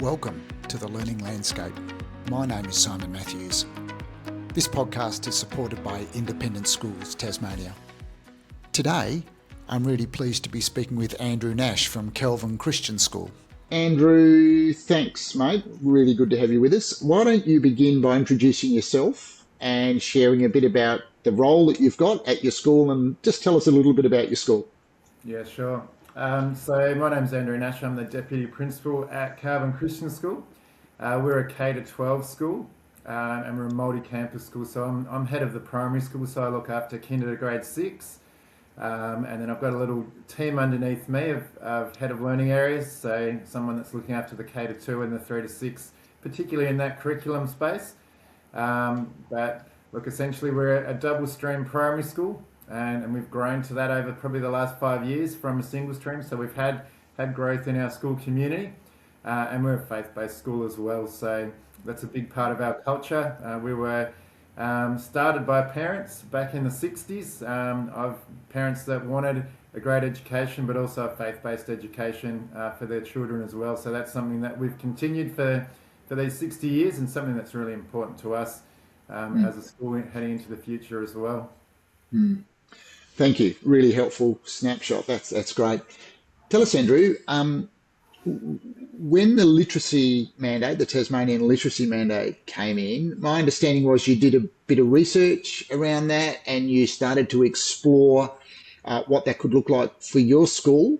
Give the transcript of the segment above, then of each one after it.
Welcome to The Learning Landscape. My name is Simon Matthews. This podcast is supported by Independent Schools Tasmania. Today, I'm really pleased to be speaking with Andrew Nash from Kelvin Christian School. Andrew, thanks mate. Really good to have you with us. Why don't you begin by introducing yourself and sharing a bit about the role that you've got at your school, and just tell us a little bit about your school. Yeah, sure. So my name's Andrew Nash. I'm the Deputy Principal at Kelvin Christian School. We're a K-12 school, and we're a multi-campus school. So I'm head of the primary school, so I look after kinder to grade 6. And then I've got a little team underneath me of head of learning areas, so someone that's looking after the K-2 and the 3-6, particularly in that curriculum space. But look, essentially we're a double stream primary school. And we've grown to that over probably the last 5 years from a single stream. So we've had growth in our school community, and we're a faith-based school as well. So that's a big part of our culture. We were started by parents back in the 60s, of parents that wanted a great education, but also a faith-based education for their children as well. So that's something that we've continued for these 60 years, and something that's really important to us as a school heading into the future as well. Thank you. Really helpful snapshot. That's great. Tell us, Andrew, when the literacy mandate, the Tasmanian literacy mandate came in, my understanding was you did a bit of research around that and you started to explore what that could look like for your school.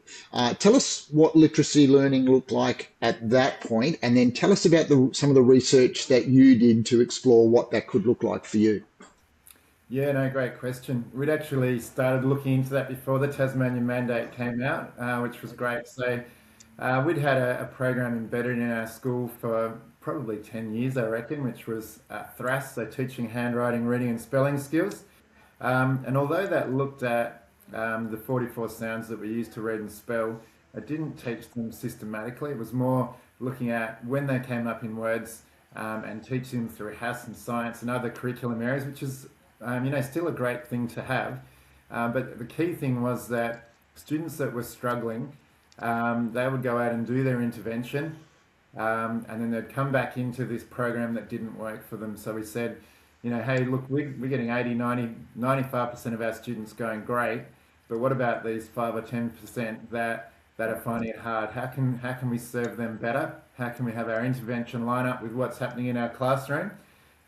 Tell us what literacy learning looked like at that point, and then tell us about some of the research that you did to explore what that could look like for you. Yeah, no, great question. We'd actually started looking into that before the Tasmanian mandate came out, which was great. So we'd had a program embedded in our school for probably 10 years, I reckon, which was THRAS, so teaching handwriting, reading and spelling skills. And although that looked at the 44 sounds that we use to read and spell, it didn't teach them systematically. It was more looking at when they came up in words and teaching them through HASS and science and other curriculum areas, which is still a great thing to have. But the key thing was that students that were struggling, they would go out and do their intervention, and then they'd come back into this program that didn't work for them. So we said, hey, look, we're getting 80, 90, 95% of our students going great, but what about these 5 or 10% that are finding it hard? How can we serve them better? How can we have our intervention line up with what's happening in our classroom?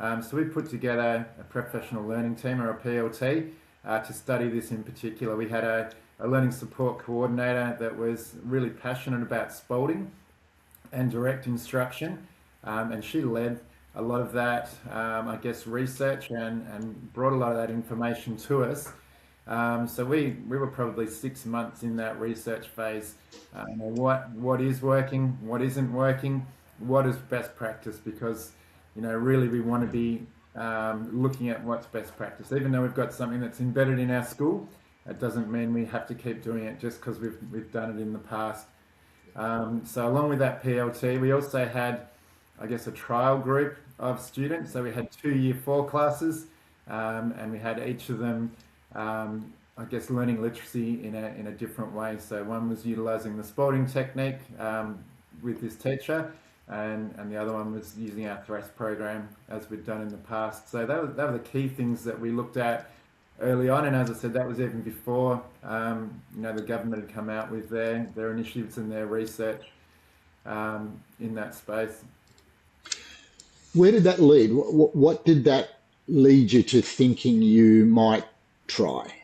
So we put together a professional learning team, or a PLT, to study this in particular. We had a learning support coordinator that was really passionate about spalding and direct instruction, and she led a lot of that, research and brought a lot of that information to us. So we were probably 6 months in that research phase. What is working, what isn't working, what is best practice, because really we want to be looking at what's best practice. Even though we've got something that's embedded in our school, it doesn't mean we have to keep doing it just because we've done it in the past. So along with that PLT, we also had, a trial group of students. So we had 2 Year 4 classes, and we had each of them, learning literacy in a different way. So one was utilising the spalding technique with this teacher, and the other one was using our THRAS program as we'd done in the past. So that were the key things that we looked at early on, and as I said, that was even before the government had come out with their initiatives and their research in that space. Where did that lead? What did that lead you to thinking you might try?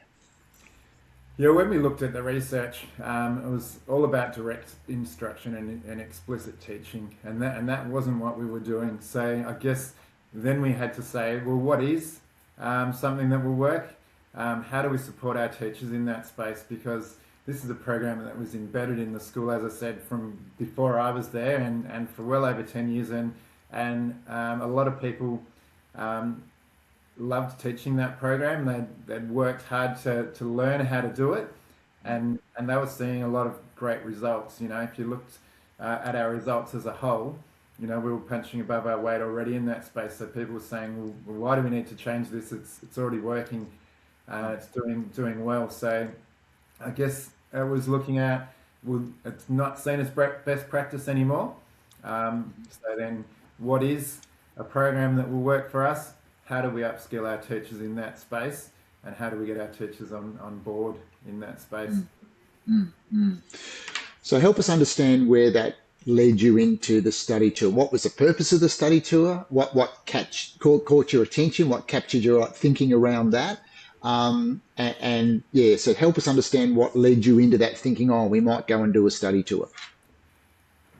Yeah, when we looked at the research, it was all about direct instruction and explicit teaching, and that wasn't what we were doing. So I guess then we had to say, well, what is something that will work? How do we support our teachers in that space? Because this is a program that was embedded in the school, as I said, from before I was there, and for well over 10 years, and a lot of people loved teaching that program. They'd worked hard to learn how to do it, and they were seeing a lot of great results. If you looked at our results as a whole, we were punching above our weight already in that space. So people were saying, well, why do we need to change this? It's already working. It's doing well. So I guess I was looking at, well, it's not seen as best practice anymore. So then, what is a program that will work for us? How do we upskill our teachers in that space? And how do we get our teachers on board in that space? So help us understand where that led you into the study tour. What was the purpose of the study tour? What caught your attention? What captured your thinking around that? And yeah, so help us understand what led you into that thinking. Oh, we might go and do a study tour.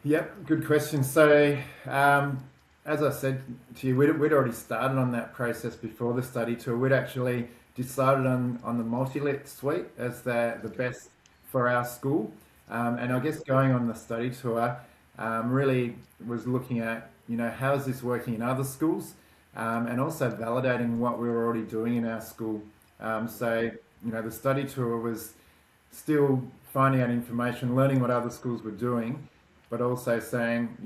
Yep, good question. So, as I said to you, we'd already started on that process before the study tour. We'd actually decided on the multi-let suite as the best for our school. And I guess going on the study tour really was looking at, how is this working in other schools? And also validating what we were already doing in our school. So, the study tour was still finding out information, learning what other schools were doing, but also saying,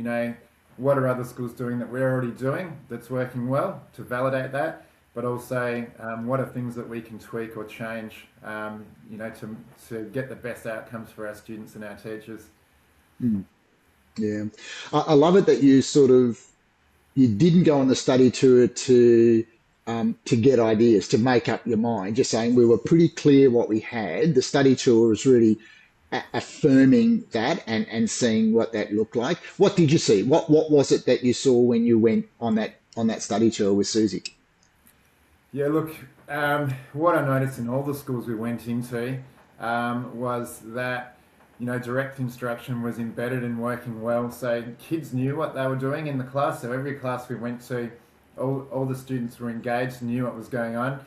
what are other schools doing that we're already doing that's working well to validate that, but also what are things that we can tweak or change, to get the best outcomes for our students and our teachers. Yeah, I love it that you didn't go on the study tour to get ideas, to make up your mind. Just saying we were pretty clear what we had. The study tour was really affirming that and seeing what that looked like. What did you see? What was it that you saw when you went on that study tour with Susie? Yeah, look, what I noticed in all the schools we went into was that, direct instruction was embedded and working well. So kids knew what they were doing in the class. So every class we went to, all the students were engaged, knew what was going on.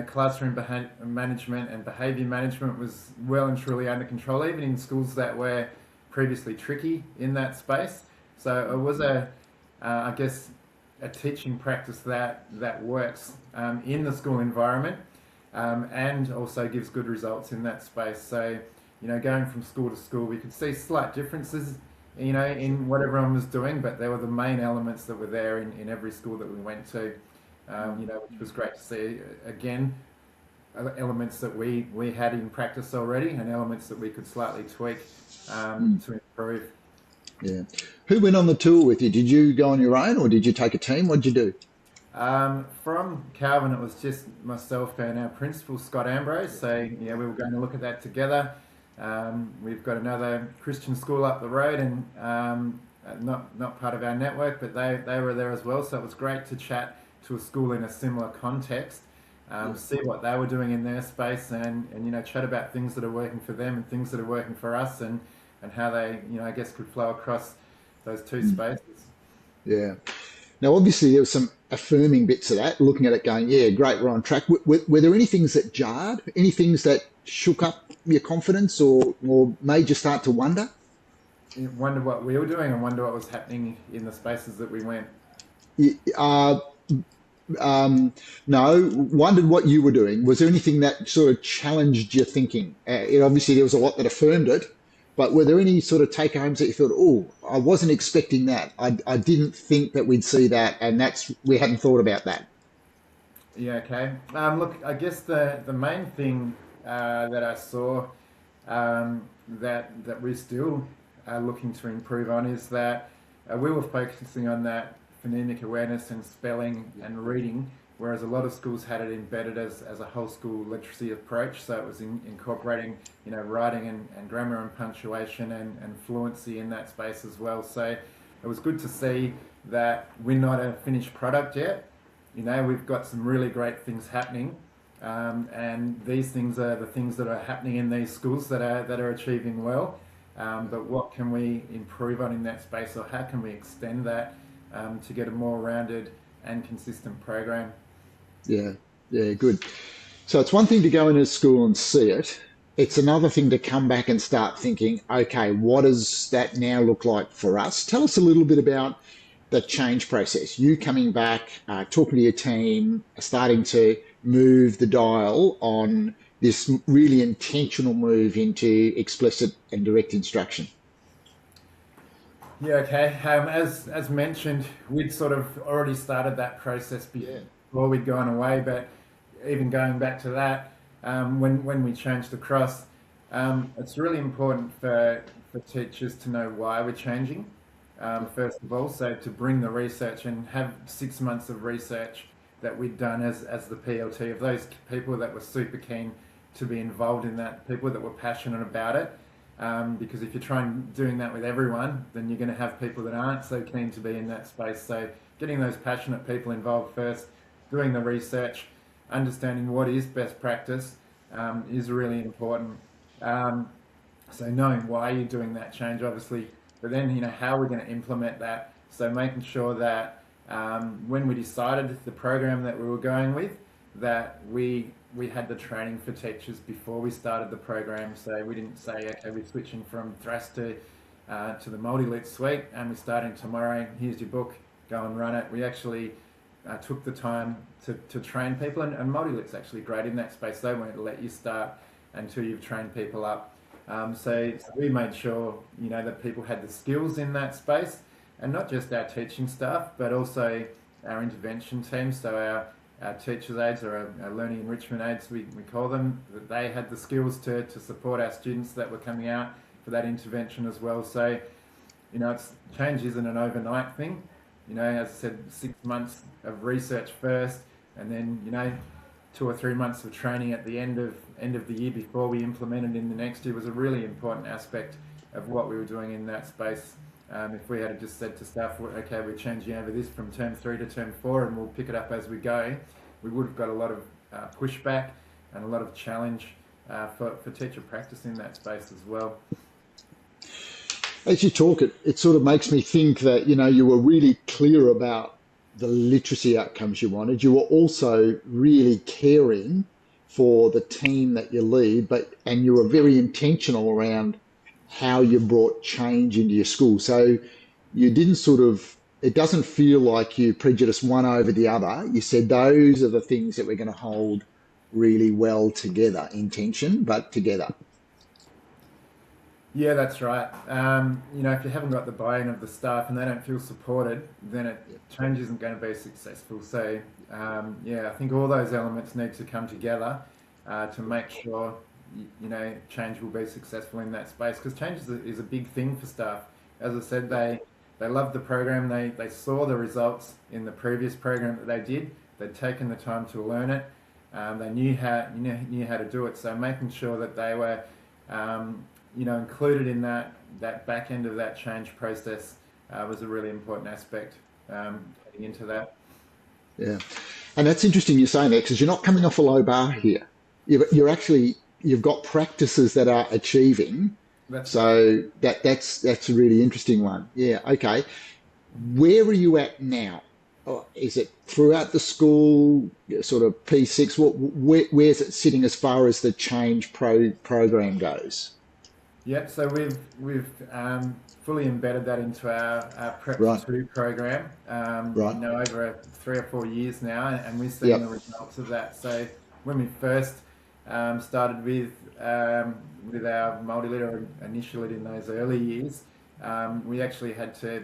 Classroom management and behaviour management was well and truly under control, even in schools that were previously tricky in that space. So it was I guess, a teaching practice that works in the school environment, and also gives good results in that space. So, going from school to school, we could see slight differences, in what everyone was doing, but there were the main elements that were there in every school that we went to, which was great to see. Again, elements that we had in practice already and elements that we could slightly tweak to improve. Yeah. Who went on the tour with you? Did you go on your own or did you take a team? What did you do? From Calvin, it was just myself and our principal, Scott Ambrose. So, yeah, we were going to look at that together. We've got another Christian school up the road, and not part of our network, but they were there as well. So it was great to chat to a school in a similar context, see what they were doing in their space, and chat about things that are working for them and things that are working for us, and how they, I guess, could flow across those two spaces. Yeah. Now, obviously, there was some affirming bits of that, looking at it going, yeah, great, we're on track. Were there any things that jarred, any things that shook up your confidence or made you start to wonder? Wonder what we were doing and wonder what was happening in the spaces that we went. No, wondered what you were doing. Was there anything that sort of challenged your thinking? Obviously, there was a lot that affirmed it, but were there any sort of take homes that you thought, oh, I wasn't expecting that. I didn't think that we'd see that, and we hadn't thought about that. Yeah, okay. Look, I guess the main thing that I saw, that we still are looking to improve on is that we were focusing on that phonemic awareness and spelling and reading, whereas a lot of schools had it embedded as a whole school literacy approach. So it was incorporating, writing and grammar and punctuation and fluency in that space as well. So it was good to see that we're not a finished product yet. We've got some really great things happening, and these things are the things that are happening in these schools that are achieving well. But what can we improve on in that space, or how can we extend that to get a more rounded and consistent program? Yeah, good. So it's one thing to go into school and see it. It's another thing to come back and start thinking, okay, what does that now look like for us? Tell us a little bit about the change process. You coming back, talking to your team, starting to move the dial on this really intentional move into explicit and direct instruction. Yeah, okay. As mentioned, we'd sort of already started that process before we'd gone away, but even going back to that, when we changed across, it's really important for teachers to know why we're changing. first of all. So to bring the research and have 6 months of research that we'd done as the PLT of those people that were super keen to be involved in that, people that were passionate about it. Because if you're trying doing that with everyone, then you're going to have people that aren't so keen to be in that space. So getting those passionate people involved first, doing the research, understanding what is best practice is really important. So knowing why you're doing that change, obviously, but then how we're going to implement that. So making sure that when we decided the program that we were going with, that we had the training for teachers before we started the program. So we didn't say, okay, we're switching from Thras to the multi-lit suite, and we're starting tomorrow. Here's your book, go and run it. We actually took the time to train people, and multi-lit's actually great in that space. They won't let you start until you've trained people up. So we made sure that people had the skills in that space, and not just our teaching staff, but also our intervention team. So our teachers' aides, or our learning enrichment aides, we call them, that they had the skills to support our students that were coming out for that intervention as well. So change isn't an overnight thing. As I said, 6 months of research first, and then 2 or 3 months of training at the end of the year before we implemented in the next year was a really important aspect of what we were doing in that space. If we had just said to staff, okay, we're changing over this from term 3 to term 4 and we'll pick it up as we go, we would have got a lot of pushback and a lot of challenge for teacher practice in that space as well. As you talk, it sort of makes me think that, you were really clear about the literacy outcomes you wanted. You were also really caring for the team that you lead, and you were very intentional around how you brought change into your school. So you didn't it doesn't feel like you prejudiced one over the other. You said those are the things that we're going to hold really well together, in tension, but together. Yeah, that's right. If you haven't got the buy-in of the staff and they don't feel supported, then change isn't going to be successful. So, I think all those elements need to come together to make sure, change will be successful in that space. Because change is a big thing for staff. As I said, they loved the program. They saw the results in the previous program that they did. They'd taken the time to learn it. They knew how to do it. So making sure that they were included in that back end of that change process was a really important aspect getting into that. Yeah. And that's interesting you're saying that, because you're not coming off a low bar here. You've got practices that are achieving. That's so right. That's a really interesting one. Yeah. Okay. Where are you at now? Is it throughout the school, sort of P6? Where's it sitting as far as the change program goes? Yep, so we've fully embedded that into our Prep Right. 2 program, Right. over 3 or 4 years now, and we've seen the results of that. So when we first started with our multi-lit, or initially in those early years, we actually had to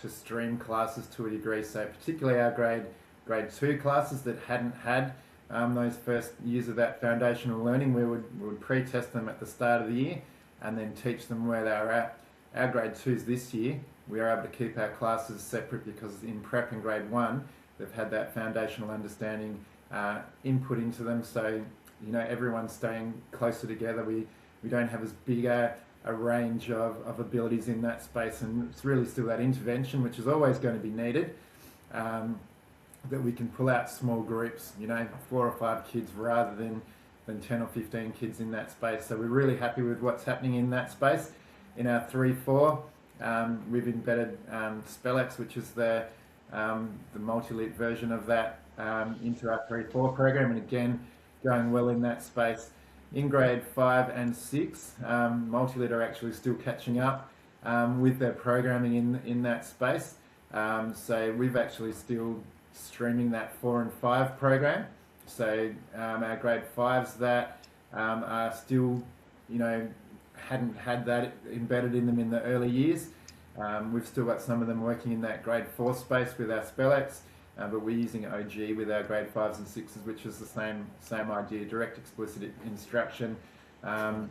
stream classes to a degree. So particularly our grade 2 classes that hadn't had those first years of that foundational learning, we would pre-test them at the start of the year and then teach them where they were at. Our grade 2s this year, we are able to keep our classes separate, because in prep and grade 1, they've had that foundational understanding input into them. So, everyone's staying closer together. We don't have as big a range of abilities in that space, and it's really still that intervention, which is always going to be needed, that we can pull out small groups, 4 or 5 kids rather than 10 or 15 kids in that space. So we're really happy with what's happening in that space. In our 3-4, we've embedded SpellX, which is the multi-lit version of that, into our 3-4 program, and again, going well in that space. In grade 5 and 6, multi-lit are actually still catching up with their programming in that space. So we've actually still streaming that 4 and 5 program. So our grade 5s that are still, hadn't had that embedded in them in the early years. We've still got some of them working in that grade 4 space with our SpellX, but we're using OG with our grade 5s and 6s, which is the same idea, direct explicit instruction, and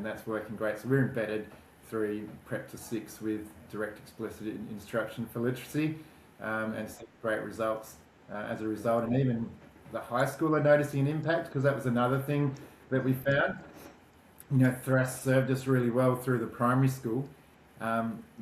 that's working great. So we're embedded through prep to 6 with direct explicit instruction for literacy, and see great results as a result. And even the high school are noticing an impact, because that was another thing that we found. Thras served us really well through the primary school,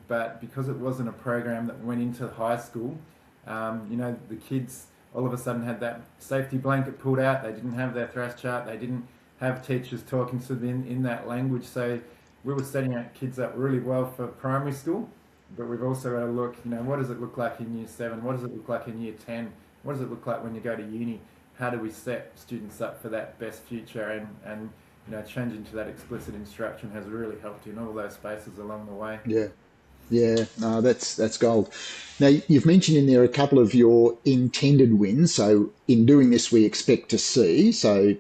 but because it wasn't a program that went into high school, the kids all of a sudden had that safety blanket pulled out. They didn't have their Thras chart. They didn't have teachers talking to them in that language. So we were setting our kids up really well for primary school, but we've also got to look, what does it look like in year 7? What does it look like in year 10? What does it look like when you go to uni? How do we set students up for that best future? And changing to that explicit instruction has really helped in all those spaces along the way. Yeah. Yeah, no, that's gold. Now, you've mentioned in there a couple of your intended wins. So in doing this, we expect to see. So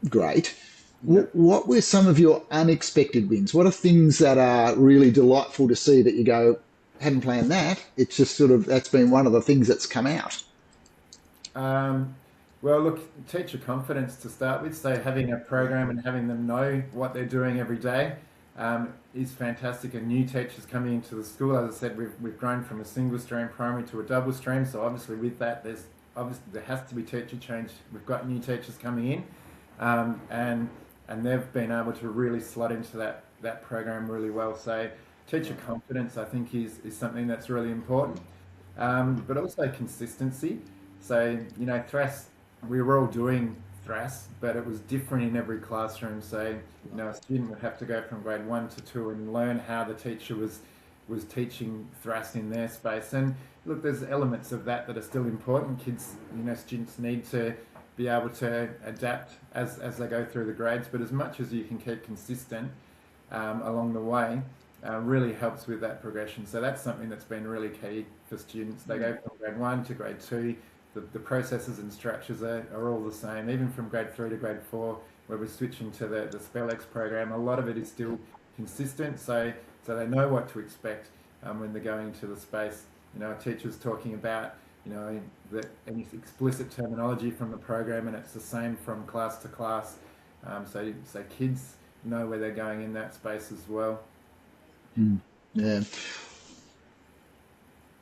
great. Yeah. What were some of your unexpected wins? What are things that are really delightful to see that you go, hadn't planned that? It's just sort of, that's been one of the things that's come out. Well, look, teacher confidence to start with. So having a program and having them know what they're doing every day is fantastic. And new teachers coming into the school, as I said, we've grown from a single stream primary to a double stream. So obviously with that, there has to be teacher change. We've got new teachers coming in, and they've been able to really slot into that program really well. So teacher confidence, I think, is something that's really important, but also consistency. So Thras, we were all doing Thras, but it was different in every classroom. So a student would have to go from grade 1 to 2 and learn how the teacher was teaching Thras in their space. And look, there's elements of that are still important. Kids, students need to be able to adapt as they go through the grades, but as much as you can keep consistent along the way, really helps with that progression. So that's something that's been really key for students. They go from grade 1 to grade 2. The processes and structures are all the same. Even from grade 3 to grade 4, where we're switching to the SpellX program, a lot of it is still consistent, so they know what to expect when they're going into the space. A teacher's talking about any explicit terminology from the program, and it's the same from class to class. So kids know where they're going in that space as well. Yeah.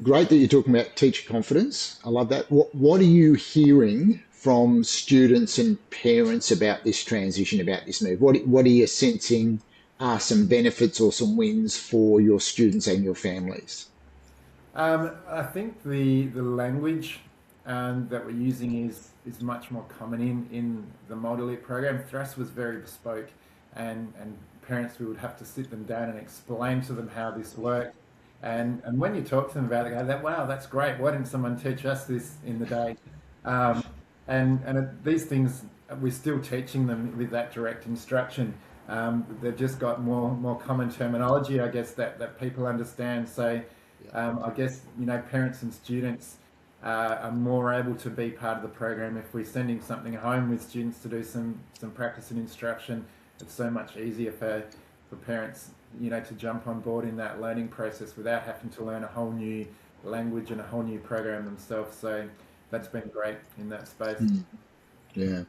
Great that you're talking about teacher confidence. I love that. What are you hearing from students and parents about this transition, about this move? What are you sensing are some benefits or some wins for your students and your families? I think the language that we're using is much more common in the multi-lit program. Thras was very bespoke, and parents, we would have to sit them down and explain to them how this worked. And when you talk to them about it, they go, wow, that's great. Why didn't someone teach us this in the day? These things, we're still teaching them with that direct instruction. They've just got more common terminology, I guess, that people understand. So I guess, parents and students are more able to be part of the program. If we're sending something home with students to do some practice and instruction, it's so much easier for parents, to jump on board in that learning process without having to learn a whole new language and a whole new program themselves. So that's been great in that space. Yeah.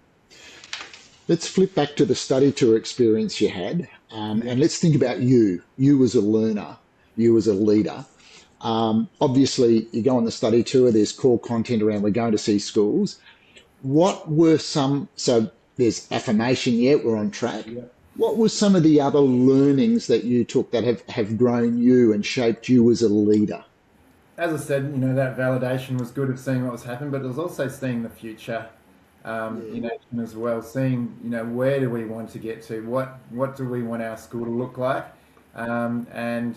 Let's flip back to the study tour experience you had, and let's think about you as a learner, you as a leader. Obviously, you go on the study tour, there's core content around we're going to see schools. What were so there's affirmation, we're on track. Yeah. What were some of the other learnings that you took that have grown you and shaped you as a leader? As I said, that validation was good of seeing what was happening, but it was also seeing the future in action as well, seeing, where do we want to get to? What do we want our school to look like? And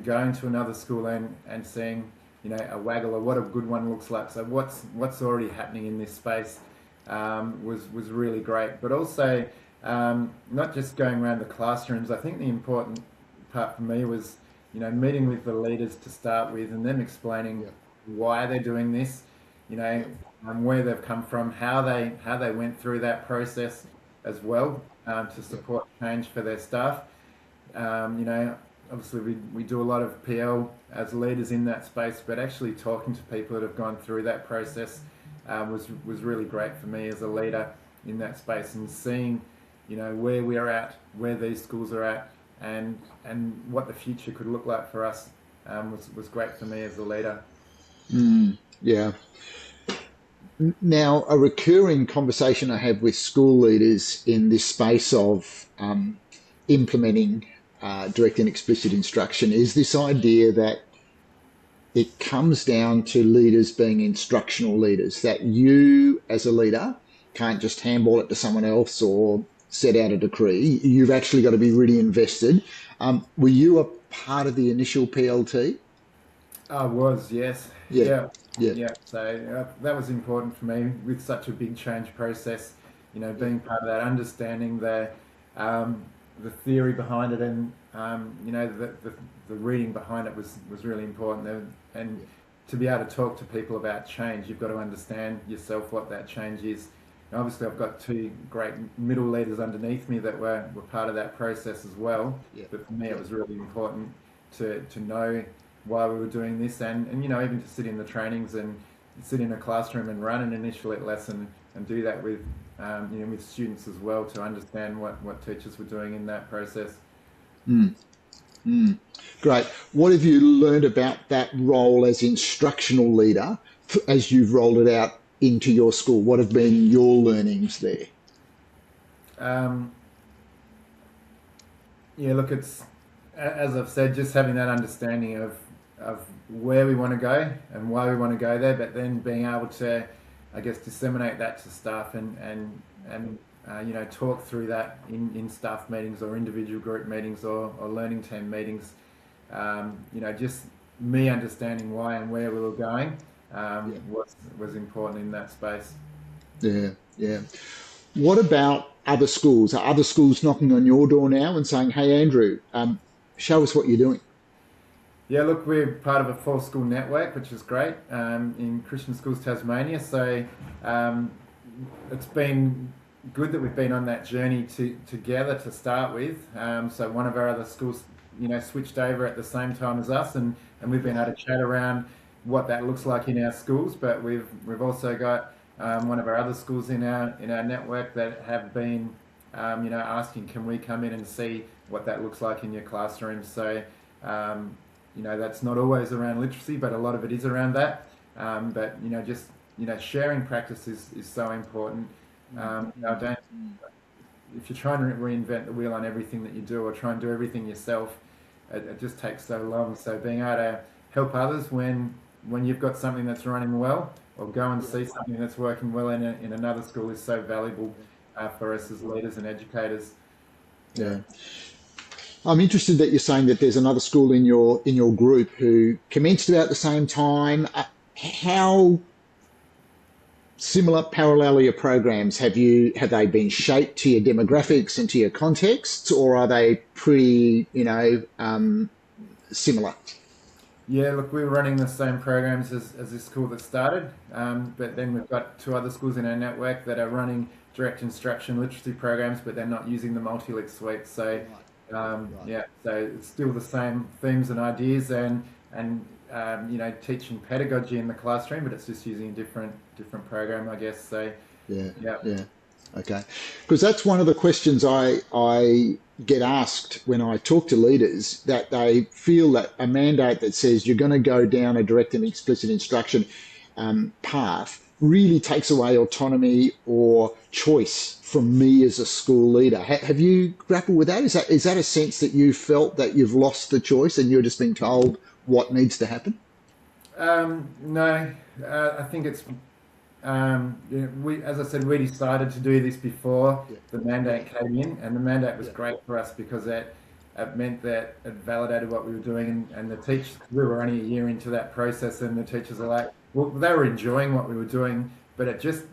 going to another school and seeing, a waggle or what a good one looks like. So what's already happening in this space was really great. But also, not just going around the classrooms. I think the important part for me was, meeting with the leaders to start with, and them explaining why they're doing this, where they've come from, how they went through that process as well, to support change for their staff. Obviously we do a lot of PL as leaders in that space, but actually talking to people that have gone through that process was really great for me as a leader in that space, and seeing, where we're at, where these schools are at, and what the future could look like for us was great for me as a leader. Yeah. Now, a recurring conversation I have with school leaders in this space of implementing direct and explicit instruction is this idea that it comes down to leaders being instructional leaders, that you as a leader can't just handball it to someone else or set out a decree. You've actually got to be really invested. Were you a part of the initial PLT? I was, yes. Yeah, Yeah. yeah, Yeah. So that was important for me with such a big change process, being part of that, understanding the theory behind it and, the reading behind it was really important. And to be able to talk to people about change, you've got to understand yourself what that change is. And obviously, I've got two great middle leaders underneath me that were part of that process as well. yeah, But for me, yeah, it was really important to know why we were doing this and even to sit in the trainings and sit in a classroom and run an initial lesson and do that with with students as well to understand what teachers were doing in that process. Great. What have you learned about that role as instructional leader as you've rolled it out into your school? What have been your learnings there? Um, yeah, look, it's as I've said, just having that understanding of where we want to go and why we want to go there, but then being able to, I guess, disseminate that to staff and talk through that in staff meetings or individual group meetings or learning team meetings. Just me understanding why and where we were going Yeah, was important in that space. yeah, yeah. What about other schools? Are other schools knocking on your door now and saying, "Hey, Andrew, show us what you're doing"? Yeah, look, we're part of a 4-school network, which is great, in Christian Schools Tasmania. So um, it's been good that we've been on that journey together to start with. So one of our other schools, switched over at the same time as us, and we've been able to chat around what that looks like in our schools. But we've also got one of our other schools in our network that have been, asking, can we come in and see what that looks like in your classroom? So that's not always around literacy, but a lot of it is around that. But just sharing practice is so important. Don't if you're trying to reinvent the wheel on everything that you do or try and do everything yourself, it just takes so long. So being able to help others when you've got something that's running well, or go and see something that's working well in another school is so valuable for us as leaders and educators. Yeah. Yeah. I'm interested that you're saying that there's another school in your group who commenced about the same time. How similar, parallel are your programs? Have they been shaped to your demographics and to your contexts, or are they pretty, similar? Yeah, look, we were running the same programs as this school that started, but then we've got 2 other schools in our network that are running direct instruction literacy programs, but they're not using the multi-lit suite. So, Right. yeah, so it's still the same themes and ideas and teaching pedagogy in the classroom, but it's just using a different program, I guess. So, Yeah, yeah. yeah. Okay. Because that's one of the questions I get asked when I talk to leaders, that they feel that a mandate that says you're going to go down a direct and explicit instruction path really takes away autonomy or choice from me as a school leader. Have you grappled with that? Is that a sense that you felt that you've lost the choice and you're just being told what needs to happen? No, I think it's as I said, we decided to do this before Yeah, the yeah, mandate came in, and the mandate was yeah, great for us because it meant that it validated what we were doing, and the teachers, we were only a year into that process, and the teachers are like, well, they were enjoying what we were doing, but it just,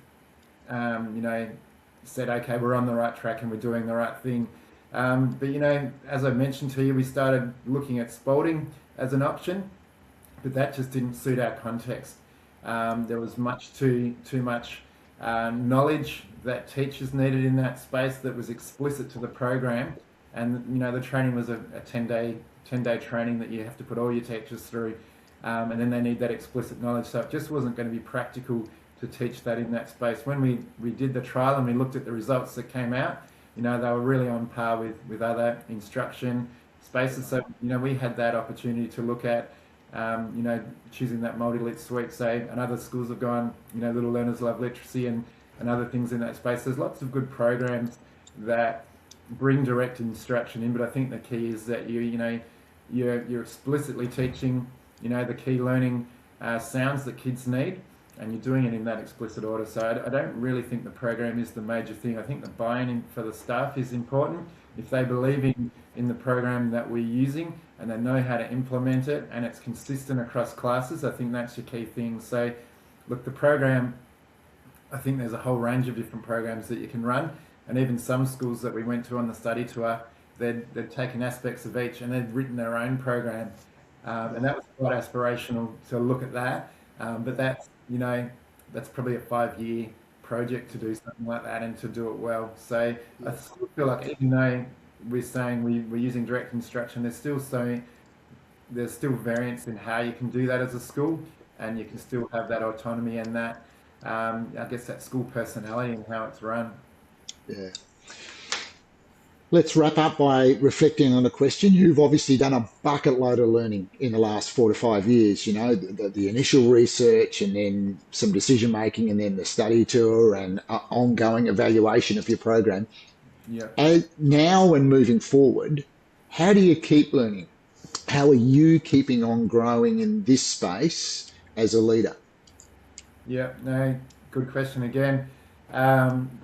um, you know, said, okay, we're on the right track and we're doing the right thing. But as I mentioned to you, we started looking at Spalding as an option, but that just didn't suit our context. There was too much knowledge that teachers needed in that space that was explicit to the program, and the training was a 10-day training that you have to put all your teachers through, and then they need that explicit knowledge. So it just wasn't going to be practical to teach that in that space. When we did the trial and we looked at the results that came out, they were really on par with other instruction spaces. So, we had that opportunity to look at, choosing that multi-lit suite, say, and other schools have gone, Little Learners Love Literacy and other things in that space. There's lots of good programs that bring direct instruction in, but I think the key is that you're explicitly teaching, the key learning sounds that kids need, and you're doing it in that explicit order. So I don't really think the program is the major thing. I think the buy-in for the staff is important. If they believe in the program that we're using and they know how to implement it and it's consistent across classes, I think that's your key thing. So look, the program, I think there's a whole range of different programs that you can run, and even some schools that we went to on the study tour, they'd taken aspects of each and they'd written their own program, and that was quite aspirational to look at that. But that's probably a 5-year project to do something like that and to do it well. So I still feel like, even though we're saying we're using direct instruction, there's still variance in how you can do that as a school, and you can still have that autonomy and that, I guess, that school personality and how it's run. Yeah. Let's wrap up by reflecting on a question. You've obviously done a bucket load of learning in the last 4 to 5 years, the initial research and then some decision making and then the study tour and ongoing evaluation of your program. Yeah. Now and moving forward, how do you keep learning? How are you keeping on growing in this space as a leader? Yeah, no, good question again.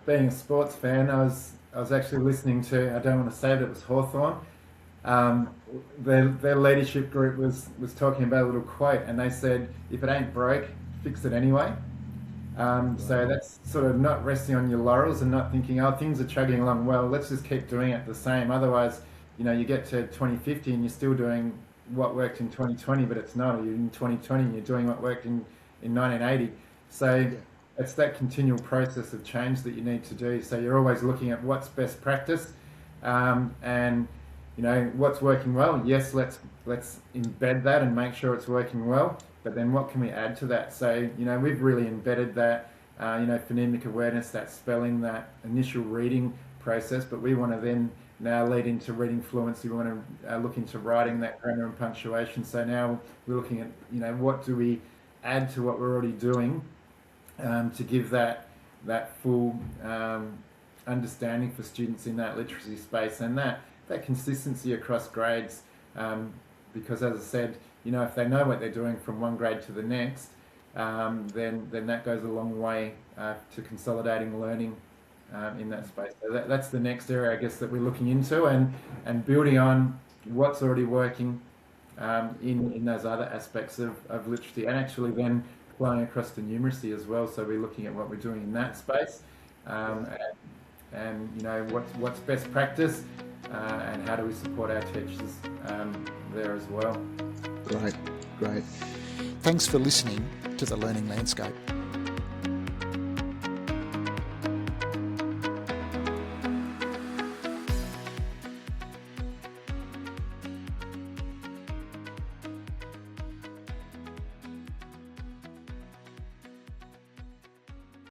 Being a sports fan, I was actually listening to, I don't want to say that it was Hawthorn. Their leadership group was talking about a little quote, and they said, if it ain't broke, fix it anyway. So that's sort of not resting on your laurels and not thinking, oh, things are chugging along well, let's just keep doing it the same. Otherwise, you get to 2050 and you're still doing what worked in 2020, but it's not. You're in 2020 and you're doing what worked in 1980. So it's that continual process of change that you need to do. So you're always looking at what's best practice, and what's working well. Yes, let's embed that and make sure it's working well. But then what can we add to that? So we've really embedded that, phonemic awareness, that spelling, that initial reading process. But we want to then now lead into reading fluency. We want to look into writing, that grammar and punctuation. So now we're looking at what do we add to what we're already doing, to give that full understanding for students in that literacy space, and that consistency across grades, because, as I said, if they know what they're doing from one grade to the next, then that goes a long way to consolidating learning in that space. So that's the next area, I guess, that we're looking into, and building on what's already working in those other aspects of literacy, and actually then flowing across to numeracy as well. So we're looking at what we're doing in that space, and what's best practice, and how do we support our teachers there as well. Great. Thanks for listening to The Learning Landscape.